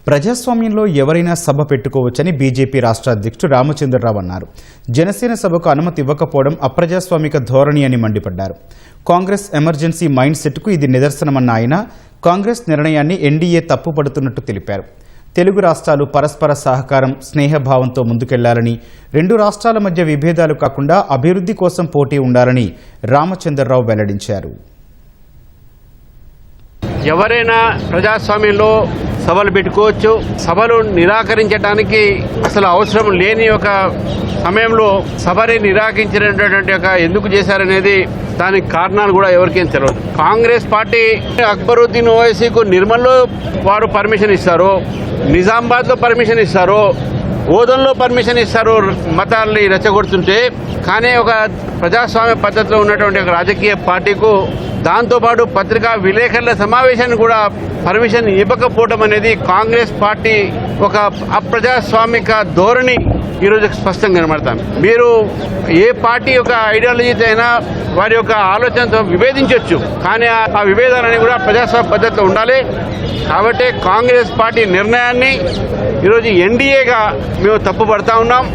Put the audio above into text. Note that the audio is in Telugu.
ప్రజాస్వామ్యంలో ఎవరైనా సభ పెట్టుకోవచ్చని బీజేపీ రాష్ట్ర అధ్యక్షుడు రామచంద్రరావు అన్నారు. జనసేన సభకు అనుమతి ఇవ్వకపోవడం అప్రజాస్వామిక ధోరణి అని మండిపడ్డారు. కాంగ్రెస్ ఎమర్జెన్సీ మైండ్ సెట్కు ఇది నిదర్శనమన్న ఆయన కాంగ్రెస్ నిర్ణయాన్ని ఎన్డీఏ తప్పుపడుతున్నట్టు తెలిపారు. తెలుగు రాష్ట్రాలు పరస్పర సహకారం, స్నేహభావంతో ముందుకెళ్లాలని, రెండు రాష్ట్రాల మధ్య విభేదాలు కాకుండా అభివృద్ధి కోసం పోటీ ఉండాలని రామచంద్రరావు వెల్లడించారు. ఎవరైనా ప్రజాస్వామ్యంలో సభలు పెట్టుకోవచ్చు. సభలు నిరాకరించడానికి అసలు అవసరం లేని ఒక సమయంలో సభని నిరాకరించినటువంటి ఎందుకు చేశారనేది దానికి కారణాలు కూడా ఎవరికేం తెలియదు. కాంగ్రెస్ పార్టీ అక్బరుద్దీన్ ఓవైసీకు నిర్మల్లో వారు పర్మిషన్ ఇస్తారు, నిజామాబాద్లో పర్మిషన్ ఇస్తారు, ఓదన్లో పర్మిషన్ ఇస్తారు మతాల్ని రెచ్చగొడుతుంటే. కానీ ఒక ప్రజాస్వామ్య పద్ధతిలో ఉన్నటువంటి ఒక రాజకీయ పార్టీకు దాంతోపాటు పత్రికా విలేకరుల సమావేశాన్ని కూడా పర్మిషన్ ఇవ్వకపోవడం అనేది కాంగ్రెస్ పార్టీ ఒక అప్రజాస్వామిక ధోరణి ఈరోజు స్పష్టంగా కనబడతాను. మీరు ఏ పార్టీ యొక్క ఐడియాలజీతో అయినా వారి యొక్క ఆలోచనతో విభేదించవచ్చు, కానీ ఆ విభేదాలన్నీ కూడా ప్రజాస్వామ్య పద్ధతిలో ఉండాలి. కాబట్టి కాంగ్రెస్ పార్టీ నిర్ణయాన్ని ఈరోజు ఎన్డీఏగా మేము తప్పుపడతా ఉన్నాం.